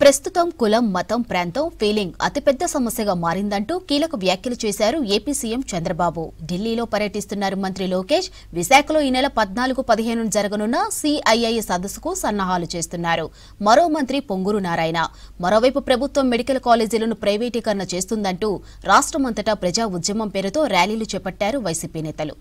ప్రస్తుతం కులం, మతం, ప్రాంతం, ఫీలింగ్ అతిపెద్ద సమస్యగా మారిందంటూ కీలక వ్యాఖ్యలు చేశారు ఏపీ సీఎం చంద్రబాబు. ఢిల్లీలో పర్యటిస్తున్నారు మంత్రి లోకేష్. విశాఖలో ఈ నెల 14-15 జరగనున్న సిఐఐ సదస్సుకు సన్నాహాలు చేస్తున్నారు. మరో మంత్రి పొంగూరు నారాయణ. మరోవైపు ప్రభుత్వం మెడికల్ కాలేజీలను ప్రైవేటీకరణ చేస్తుందంటూ రాష్ట్రమంతటా ప్రజా ఉద్యమం పేరుతో ర్యాలీలు చేపట్టారు వైసీపీ నేతలు.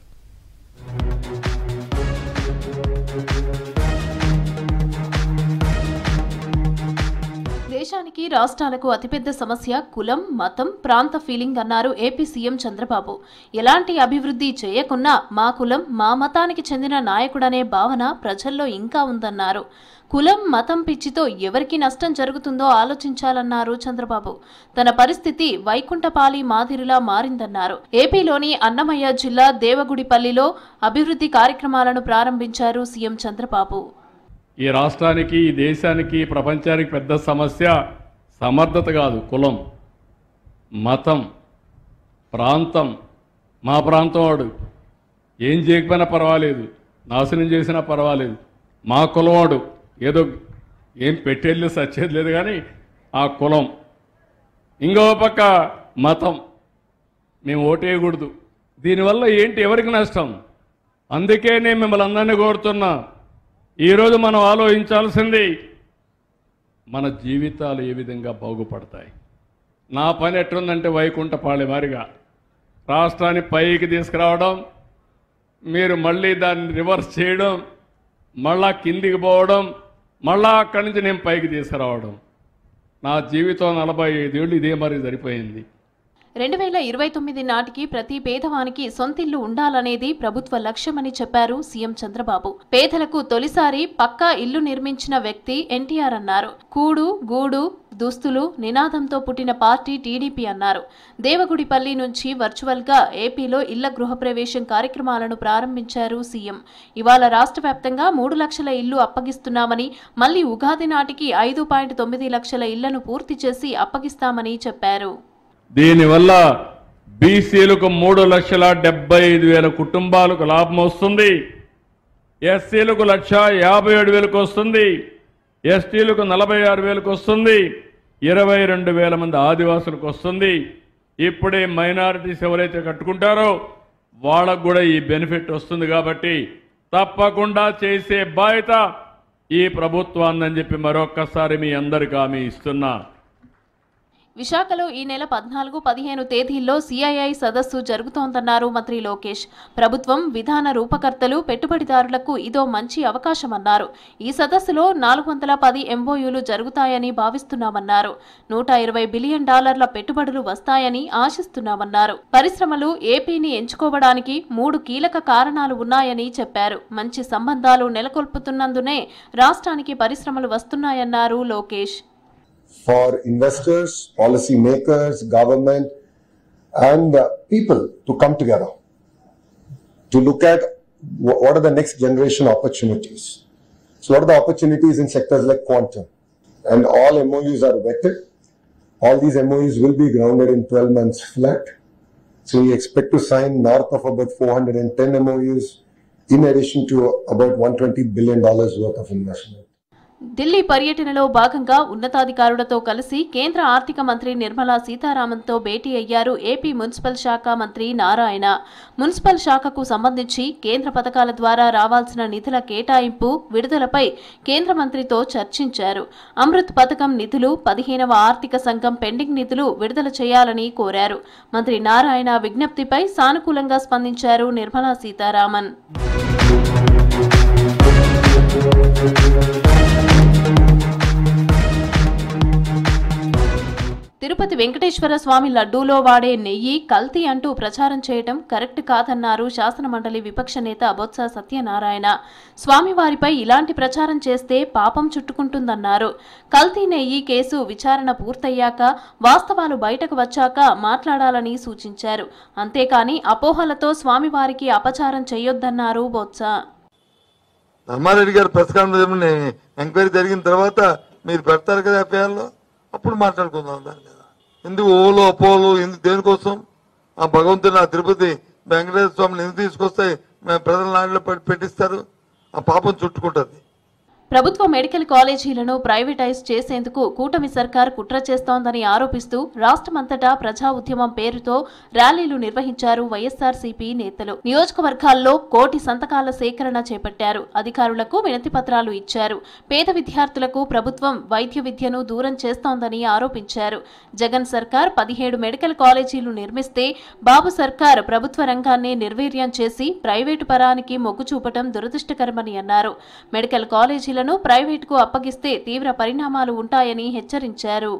దేశానికి రాష్ట్రాలకు అతిపెద్ద సమస్య కులం, మతం, ప్రాంత ఫీలింగ్ అన్నారు ఏపీ సీఎం చంద్రబాబు. ఎలాంటి అభివృద్ధి చేయకున్నా మా కులం, మా మతానికి చెందిన నాయకుడనే భావన ప్రజల్లో ఇంకా ఉందన్నారు. కులం, మతం పిచ్చితో ఎవరికి నష్టం జరుగుతుందో ఆలోచించాలన్నారు చంద్రబాబు. తన పరిస్థితి వైకుంఠపాలి మాదిరిలా మారిందన్నారు. ఏపీలోని అన్నమయ్య జిల్లా దేవగుడిపల్లిలో అభివృద్ధి కార్యక్రమాలను ప్రారంభించారు సీఎం చంద్రబాబు. ఈ రాష్ట్రానికి, ఈ దేశానికి, ప్రపంచానికి పెద్ద సమస్య సమర్థత కాదు, కులం, మతం, ప్రాంతం. మా ప్రాంతం వాడు ఏం చేయకపోయినా పర్వాలేదు, నాశనం చేసినా పర్వాలేదు, మా కులం వాడు ఏదో ఏం పెట్టేది సచ్చేది లేదు, కానీ ఆ కులం. ఇంకో పక్క మతం, మేము ఓటేయకూడదు. దీనివల్ల ఏంటి, ఎవరికి నష్టం? అందుకే నేను మిమ్మల్ని అందరినీ కోరుతున్నా, ఈరోజు మనం ఆలోచించాల్సింది మన జీవితాలు ఏ విధంగా బాగుపడతాయి. నా పని ఎట్లుందంటే వైకుంఠపాళి మారిగా రాష్ట్రాన్ని పైకి తీసుకురావడం, మీరు మళ్ళీ దాన్ని రివర్స్ చేయడం, మళ్ళా కిందికి పోవడం, మళ్ళా అక్కడి నుంచి నేను పైకి తీసుకురావడం. నా జీవితం 45 ఏళ్ళు ఇదే మరి సరిపోయింది. 2029 నాటికి ప్రతి పేదవానికి సొంతిల్లు ఉండాలనేది ప్రభుత్వ లక్ష్యమని చెప్పారు సీఎం చంద్రబాబు. పేదలకు తొలిసారి పక్కా ఇల్లు నిర్మించిన వ్యక్తి ఎన్టీఆర్ అన్నారు. కూడు, గూడు, దుస్తులు నినాదంతో పుట్టిన పార్టీ టీడీపీ అన్నారు. దేవగుడిపల్లి నుంచి వర్చువల్ గా ఏపీలో ఇళ్ల గృహప్రవేశం కార్యక్రమాలను ప్రారంభించారు సీఎం. ఇవాళ రాష్ట్ర వ్యాప్తంగా 3 లక్షల ఇళ్లు అప్పగిస్తున్నామని, మళ్లీ ఉగాది నాటికి 5.9 లక్షల ఇళ్లను పూర్తి చేసి అప్పగిస్తామని చెప్పారు. దీనివల్ల బీసీలకు 3,75,000 కుటుంబాలకు లాభం వస్తుంది, ఎస్సీలకు 1,57,000 వస్తుంది, ఎస్టీలకు 46,000 వస్తుంది, 22,000 మంది ఆదివాసులకు వస్తుంది. ఇప్పుడే మైనారిటీస్ ఎవరైతే కట్టుకుంటారో వాళ్ళకు కూడా ఈ బెనిఫిట్ వస్తుంది. కాబట్టి తప్పకుండా చేసే బాధ్యత ఈ ప్రభుత్వాన్ని చెప్పి మరొక్కసారి మీ అందరికీ హామీ ఇస్తున్నా. విశాఖలో ఈ నెల 14-15 తేదీల్లో సిఐఐ సదస్సు జరుగుతోందన్నారు మంత్రి లోకేష్. ప్రభుత్వం విధాన రూపకర్తలు, పెట్టుబడిదారులకు ఇదో మంచి అవకాశమన్నారు. ఈ సదస్సులో 410 ఎంఓయూలు జరుగుతాయని భావిస్తున్నామన్నారు. $120 బిలియన్ పెట్టుబడులు వస్తాయని ఆశిస్తున్నామన్నారు. పరిశ్రమలు ఏపీని ఎంచుకోవడానికి 3 కీలక కారణాలు ఉన్నాయని చెప్పారు. మంచి సంబంధాలు నెలకొల్పుతున్నందునే రాష్ట్రానికి పరిశ్రమలు వస్తున్నాయన్నారు Lokesh. For investors, policy makers, government and people to come together to look at what are the next generation opportunities. So what are the opportunities in sectors like quantum? And all MOUs are vetted. All these MOUs will be grounded in 12 months flat. So we expect to sign north of about 410 MOUs in addition to about $120 billion worth of investment. Delhi పర్యటనలో భాగంగా ఉన్నతాధికారులతో కలిసి కేంద్ర ఆర్థిక మంత్రి నిర్మలా సీతారామన్తో భేటీ అయ్యారు AP municipal శాఖ మంత్రి నారాయణ. మున్సిపల్ శాఖకు సంబంధించి కేంద్ర పథకాల ద్వారా రావాల్సిన నిధుల కేటాయింపు, విడుదలపై కేంద్ర మంత్రితో చర్చించారు. అమృత్ పథకం నిధులు, 15వ ఆర్థిక సంఘం పెండింగ్ నిధులు విడుదల చేయాలని కోరారు. మంత్రి నారాయణ విజ్ఞప్తిపై సానుకూలంగా స్పందించారు నిర్మలా సీతారామన్. తిరుపతి వెంకటేశ్వర స్వామి లడ్డూలో వాడే నెయ్యి కల్తీ అంటూ ప్రచారం చేయడం కరెక్ట్ కాదన్నారు శాసనమండలి విపక్ష నేత బొత్స సత్యనారాయణ. స్వామివారిపై ఇలాంటి ప్రచారం చేస్తే పాపం చుట్టుకుంటుందన్నారు. కల్తీ నెయ్యి కేసు విచారణ పూర్తయ్యాక, వాస్తవాలు బయటకు వచ్చాక మాట్లాడాలని సూచించారు. అంతేకాని అపోహలతో స్వామివారికి అపచారం చేయొద్దన్నారు బొత్స. ధర్మారెడ్డి గారు ప్రెస్ కాన్ఫరెన్స్ ఎంక్వైరీ జరిగిన తర్వాత మీరు పెడతారు కదా ఎఫ్ఐఆర్లో, అప్పుడు మాట్లాడుకుందాం దాని మీద. ఎందుకు ఓలో అపోలో, ఎందుకు దేనికోసం? ఆ భగవంతుని ఆ తిరుపతి వెంకటేశ్వర స్వామిని ఎందుకు తీసుకొస్తే ప్రజల నాటిలో పెట్టిస్తారు? ఆ పాపం చుట్టుకుంటుంది. ప్రభుత్వ మెడికల్ కాలేజీలను ప్రైవేటైజ్ చేసేందుకు కూటమి సర్కార్ కుట్ర చేస్తోందని ఆరోపిస్తూ రాష్ట్రమంతటా ప్రజా ఉద్యమం పేరుతో ర్యాలీలు నిర్వహించారు వైఎస్ఆర్సీపీ నేతలు. నియోజకవర్గాల్లో 1 కోటి సంతకాల సేకరణ చేపట్టారు. అధికారులకు వినతి పత్రాలు ఇచ్చారు. పేద విద్యార్థులకు ప్రభుత్వం వైద్య విద్యను దూరం చేస్తోందని ఆరోపించారు. జగన్ సర్కార్ 17 మెడికల్ కాలేజీలు నిర్మిస్తే బాబు సర్కార్ ప్రభుత్వ రంగాన్ని నిర్వీర్యం చేసి ప్రైవేటు పరానికి మొగ్గు చూపటం దురదృష్టకరమని అన్నారు. మెడికల్ కాలేజీలను ప్రైవేటుకు అప్పగిస్తే తీవ్ర పరిణామాలు ఉంటాయని హెచ్చరించారు.